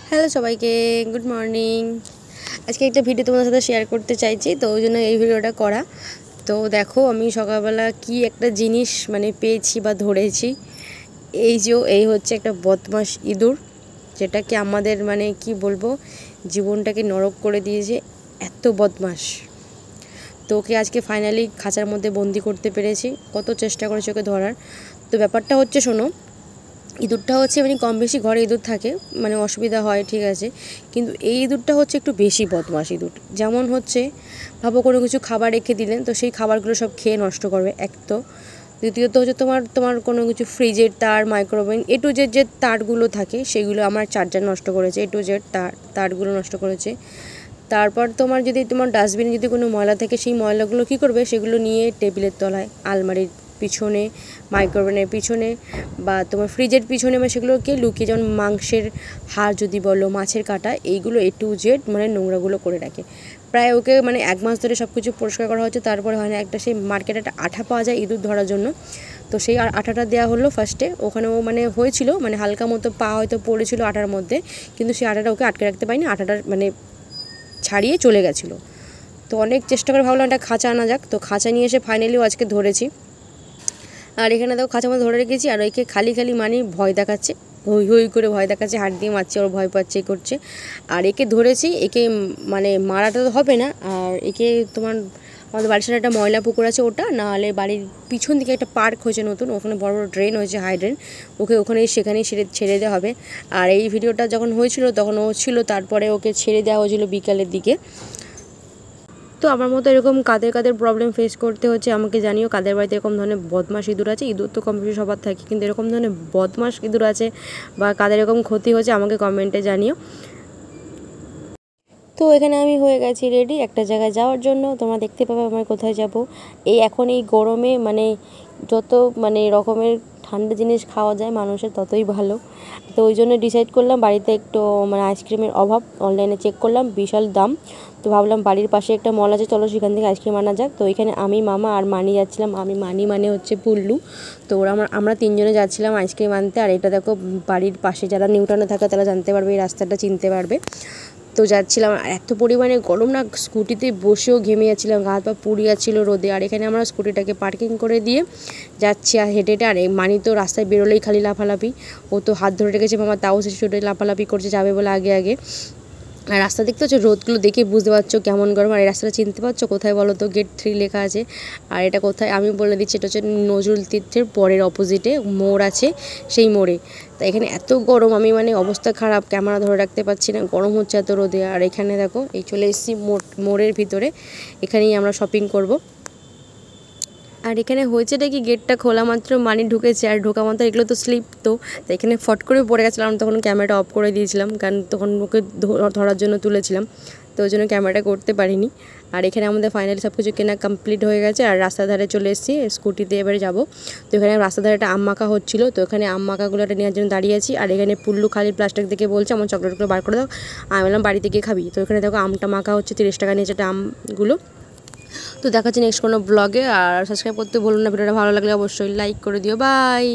Hello সবাইকে, good morning. আজকে একটা ভিডিও তোমাদের সাথে শেয়ার করতে চাইছি, তো ওই জন্য এই ভিডিওটা করা। তো দেখো আমি সকালবেলা কি একটা জিনিস পেয়েছি বা ধরেছি। এই হচ্ছে একটা বদমাস ইঁদুর, যেটাকে আমাদের কি বলবো, জীবনটাকে নরক করে দিয়েছে, এত বদমাস। তো ওকে আজকে ফাইনালি খাঁচার মধ্যে বন্দি করতে পেরেছি। কত চেষ্টা করেছি ওকে ধরার। তো ব্যাপারটা হচ্ছে, শোনো, ইঁদুরটা হচ্ছে কম বেশি ঘরে ইঁদুর থাকে, অসুবিধা হয়, ঠিক আছে, কিন্তু এই ইঁদুরটা হচ্ছে একটু বেশি বদমাশ ইঁদুর। যেমন হচ্ছে, ভাবো কোনো কিছু খাবার রেখে দিলেন, তো সেই খাবারগুলো সব খেয়ে নষ্ট করবে, এক তো। দ্বিতীয়ত হচ্ছে তোমার কোনো কিছু ফ্রিজের তার, মাইক্রোওয়েভ, এ টু জেড যে তারগুলো থাকে সেগুলো আমার চার্জার নষ্ট করেছে, এ টু জেড তারগুলো নষ্ট করেছে। তারপর তোমার ডাস্টবিনে যদি কোনো ময়লা থাকে, সেই ময়লাগুলো কী করবে, সেগুলো নিয়ে টেবিলের তলায়, আলমারির পিছনে, মাইক্রোওয়েভের পিছনে, বা তোমার ফ্রিজের পিছনে, সেগুলোকে লুকিয়ে, যেমন মাংসের হাড় যদি বলো, মাছের কাঁটা, এইগুলো এ টু জেড নোংরাগুলো করে রাখে। প্রায় ওকে 1 মাস ধরে সব কিছু পরিষ্কার করা হচ্ছে, তারপরে হয় না, একটা সেই মার্কেটে একটা আঠা পাওয়া যায় ইঁদুর ধরার জন্য, তো সেই আঠাটা দেওয়া হলো ফার্স্টে। ওখানে ও হয়েছিল হালকা মতো পা হয়তো পড়েছিল আটার মধ্যে, কিন্তু সেই আটাটা ওকে আটকে রাখতে পারিনি, আটাটা ছাড়িয়ে চলে গেছিলো। তো অনেক চেষ্টা করে ভাবলাম একটা খাঁচা আনা যাক, তো খাঁচা নিয়ে এসে ফাইনালিও আজকে ধরেছি। আর এখানে দেখো খাঁচা মধ্যে ধরে রেখেছি, আর ওইকে খালি ভয় দেখাচ্ছে, হই হই করে ভয় দেখাচ্ছে, হাত দিয়ে মারছে, ওর ভয় পাচ্ছে, করছে। আর একে ধরেছি, একে মারাটা তো হবে না। আর একে আমাদের বাড়ির সাথে একটা ময়লা পুকুর আছে, ওটা নাহলে বাড়ির পিছন দিকে একটা পার্ক হয়েছে নতুন, ওখানে বড় বড় ড্রেন হয়েছে, হাই ড্রেন, ওকে সেখানেই ছেড়ে দেওয়া হবে। আর এই ভিডিওটা যখন হয়েছিল তখন ও ছিল, তারপরে ওকে ছেড়ে দেওয়া হয়েছিল বিকালের দিকে। তো আমার মতো এরকম কাদের প্রবলেম ফেস করতে হচ্ছে আমাকে জানিও, কাদের বাড়িতে এরকম ধরনের বদমাশ ইঁদুর আছে। ইঁদুর তো কম বেশি সবার থাকে, কিন্তু এরকম ধরনের বদমাশ ইঁদুর আছে বা কাদের এরকম ক্ষতি হচ্ছে আমাকে কমেন্টে জানিও। তো এখানে আমি হয়ে গেছি রেডি একটা জায়গায় যাওয়ার জন্য, তোমরা দেখতে পাবে আমি কোথায় যাব। এখন এই গরমে যত রকমের ঠান্ডা জিনিস খাওয়া যায় মানুষের ততই ভালো। তো ওই জন্য ডিসাইড করলাম, বাড়িতে একটু আইসক্রিমের অভাব, অনলাইনে চেক করলাম বিশাল দাম। তো ভাবলাম বাড়ির পাশে একটা মল আছে, চলো সেখান থেকে আইসক্রিম আনা যাক। তো এখানে আমি, মামা আর মানি যাচ্ছিলাম। মানি হচ্ছে পুল্লু। তো আমরা 3 জনে যাচ্ছিলাম আইসক্রিম আনতে। আর এটা দেখো, বাড়ির পাশে যারা নিউটাউনে থাকে তারা জানতে পারবে, এই রাস্তাটা চিনতে পারবে। তো যাচ্ছিলাম, আর এত পরিমাণে গরম না, স্কুটিতে বসেও ঘেমে যাচ্ছিলাম, গা হাত পা পুড়ে যাচ্ছিলো রোদে। আর এখানে আমরা স্কুটিটাকে পার্কিং করে দিয়ে যাচ্ছি আর হেঁটে হেঁটে। আর মানি তো রাস্তায় বেরোলেই খালি লাফালাফি, ও তো হাত ধরে রেখেছে মামা, তাও সে ছুটে লাফালাফি করছে যাবে বলে আগে আগে। আর রাস্তা দেখতে হচ্ছে, রোদগুলো দেখে বুঝতে পারছো কেমন গরম। আর এই রাস্তাটা চিনতে পারছো কোথায় বলো তো? গেট 3 লেখা আছে। আর এটা কোথায় আমি বলে দিচ্ছি, এটা হচ্ছে নজরুল তীর্থের পরের অপোজিটে মোড় আছে, সেই মোড়ে। তাই এখানে এত গরম, আমি অবস্থা খারাপ, ক্যামেরা ধরে রাখতে পারছি না, গরম হচ্ছে এত রোদে। আর এখানে দেখো, এই চলে এসেছি মোড়ের ভিতরে, এখানেই আমরা শপিং করব। আর এখানে হয়েছেটা কি, গেটটা খোলা মাত্র মানি ঢুকেছে, আর ঢোকা মাত্র এগুলো তো স্লিপ, তো এখানে ফট করে পড়ে গেছিলাম। তখন ক্যামেরাটা অফ করে দিয়েছিলাম, কারণ তখন ওকে ধরার জন্য তুলেছিলাম, তো ওই জন্য ক্যামেরাটা করতে পারিনি। আর এখানে আমাদের ফাইনালি সব কিছু কেনা কমপ্লিট হয়ে গেছে। আর রাস্তার ধারে চলে এসেছি, স্কুটিতে এবারে যাব। তো এখানে রাস্তার ধারে একটা আম মাখা হচ্ছিলো, তো এখানে আম মাখাগুলোটা নেওয়ার জন্য দাঁড়িয়ে আছি। আর এখানে পুল্লু খালি প্লাস্টিক দেখে বলছে আমার চকলেটগুলো বার করে দাও, আমি বললাম বাড়িতে গিয়ে খাবি। তো এখানে দেখো আমটা মাখা হচ্ছে, 30 টাকা নিয়েছে এটা আমগুলো। তো দেখাচ্ছি নেক্সট কোনো ব্লগে। আর সাবস্ক্রাইব করতে ভুলুন না, ভিডিওটা ভালো লাগলে অবশ্যই লাইক করে দিও। বাই।